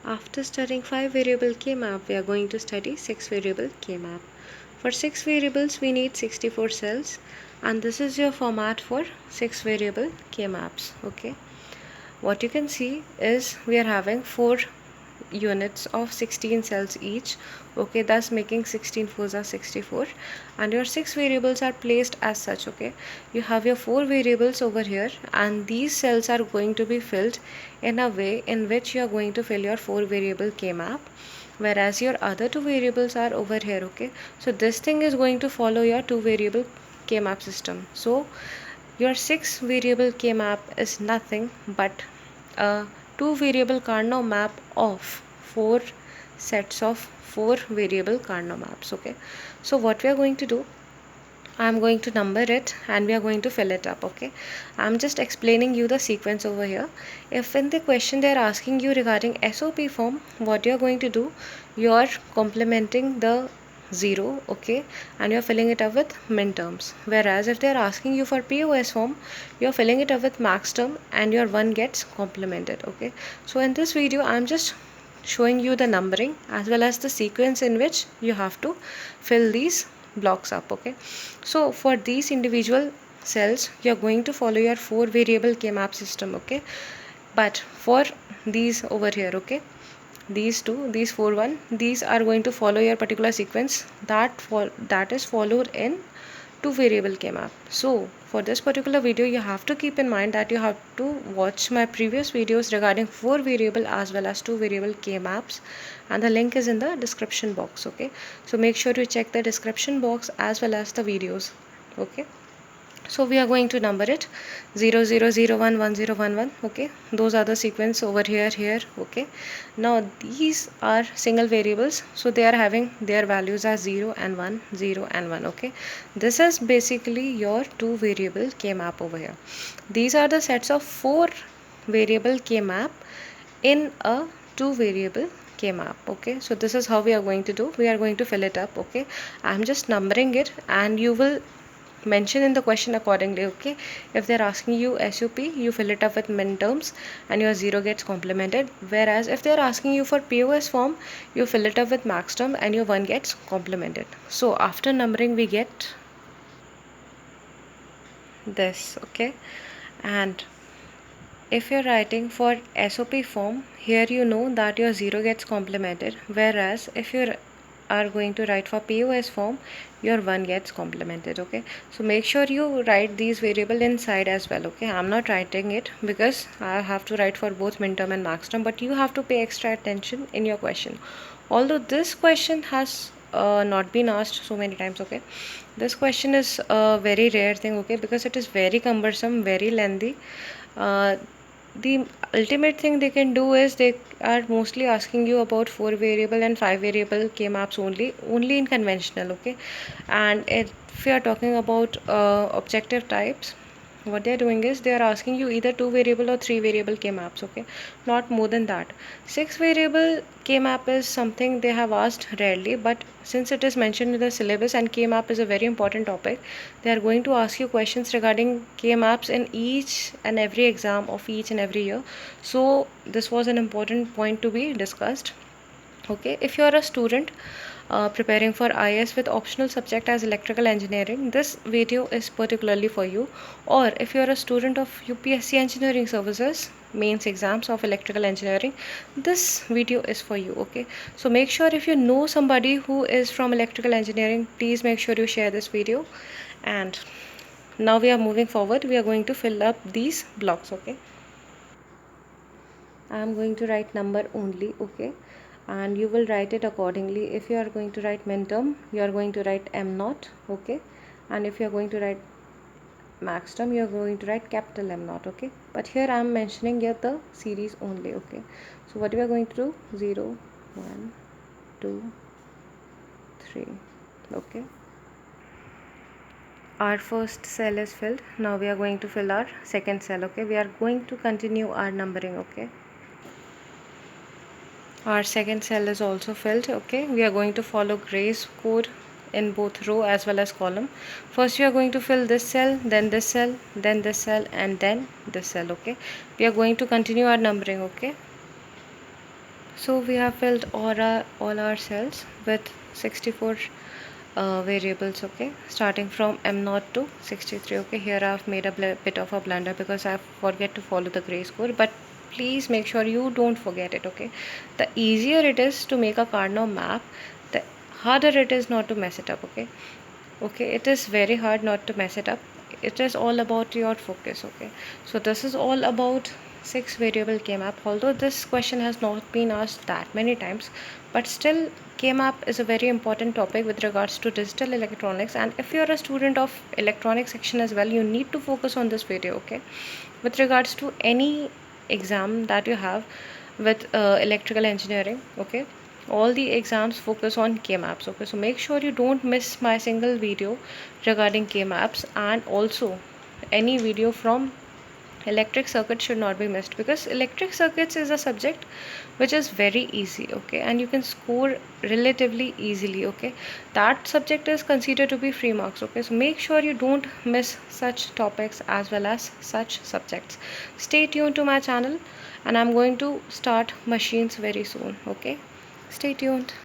After studying 5 variable Kmap, we are going to study 6 variable Kmap. For 6 variables, we need 64 cells, and this is your format for 6 variable Kmaps. Okay. What you can see is we are having 4 units of 16 cells each. Okay, thus making 16 fours are 64, and your 6 variables are placed as such. Okay, you have your 4 variables over here, and these cells are going to be filled in a way in which you are going to fill your 4 variable Kmap, whereas your other 2 variables are over here. Okay, so this thing is going to follow your 2 variable Kmap system. So your 6 variable Kmap is nothing but a 2 variable Carnot map of 4 sets of 4 variable Carnot maps. Okay, so what we are going to do, I am going to number it and we are going to fill it up. Okay, I am just explaining you the sequence over here. If in the question they are asking you regarding SOP form, what you are going to do, you are complementing the 0, okay, and you are filling it up with minterms. Whereas if they are asking you for POS form, you are filling it up with maxterm and your 1 gets complemented. Okay, so in this video I am just showing you the numbering as well as the sequence in which you have to fill these blocks up. Okay, so for these individual cells you are going to follow your 4 variable Kmap system. Okay, but for these over here, okay, these two, these 4 these are going to follow your particular sequence that is followed in 2 variable Kmap. So for this particular video you have to keep in mind that you have to watch my previous videos regarding 4 variable as well as 2 variable Kmaps, and the link is in the description box. Okay, so make sure to check the description box as well as the videos. Okay, so we are going to number it 0 0 0 1 1 0 1 1. Okay, those are the sequence over here. Okay, now these are single variables, so they are having their values as 0 and 1, 0 and 1. Okay, this is basically your 2 variable Kmap over here. These are the sets of 4 variable Kmap in a 2 variable Kmap. Okay, so this is how we are going to do. We are going to fill it up. Okay, I'm just numbering it and you will mention in the question accordingly. Okay, if they're asking you SOP, you fill it up with minterms and your 0 gets complemented, whereas if they're asking you for POS form, you fill it up with maxterm and your 1 gets complemented. So after numbering we get this. Okay, and if you're writing for SOP form, here you know that your 0 gets complemented, whereas if you are going to write for POS form, your 1 gets complemented. Okay, so make sure you write these variable inside as well. Okay, I'm not writing it because I have to write for both minterm and maxterm, but you have to pay extra attention in your question. Although this question has not been asked so many times. Okay, this question is a very rare thing. Okay, because it is very cumbersome, very lengthy. The ultimate thing they can do is they are mostly asking you about 4 variable and 5 variable Kmaps only in conventional. Okay, and if you are talking about objective types, what they are doing is they are asking you either 2 variable or 3 variable Kmaps. Okay, not more than that. 6 variable Kmap is something they have asked rarely, but since it is mentioned in the syllabus and Kmap is a very important topic, they are going to ask you questions regarding Kmaps in each and every exam of each and every year. So this was an important point to be discussed. Okay, if you are a student preparing for IS with optional subject as electrical engineering, this video is particularly for you. Or if you are a student of UPSC engineering services mains exams of electrical engineering, this video is for you. Okay, so make sure if you know somebody who is from electrical engineering, please make sure you share this video. And now we are moving forward. We are going to fill up these blocks. Okay, I am going to write number only. Okay, and you will write it accordingly. If you are going to write minterm, you are going to write M0. Okay, and if you are going to write maxterm, you are going to write capital M0. Okay, but here I am mentioning here the series only. Okay, so what we are going to do, 0 1 2 3. Okay, our first cell is filled. Now we are going to fill our second cell. Okay, we are going to continue our numbering. Okay, our second cell is also filled. Okay, we are going to follow Gray's code in both row as well as column. First we are going to fill this cell, then this cell, then this cell, and then this cell. Okay, we are going to continue our numbering. Okay, So we have filled all our cells with 64 variables, okay, starting from m0 to 63. Okay, here I've made a bit of a blunder because I forget to follow the gray score, but please make sure you don't forget it. Okay, the easier it is to make a Cardinal map, the harder it is not to mess it up. Okay, it is very hard not to mess it up. It is all about your focus. Okay, so this is all about 6 variable Kmap. Although this question has not been asked that many times, but still Kmap is a very important topic with regards to digital electronics, and if you're a student of electronics section as well, you need to focus on this video. Okay, with regards to any exam that you have with electrical engineering. Okay, all the exams focus on Kmaps. Okay, so make sure you don't miss my single video regarding Kmaps, and also any video from electric circuits should not be missed, because electric circuits is a subject which is very easy. Okay, and you can score relatively easily. Okay, that subject is considered to be free marks. Okay, so make sure you don't miss such topics as well as such subjects. Stay tuned to my channel, and I'm going to start machines very soon. Okay, stay tuned.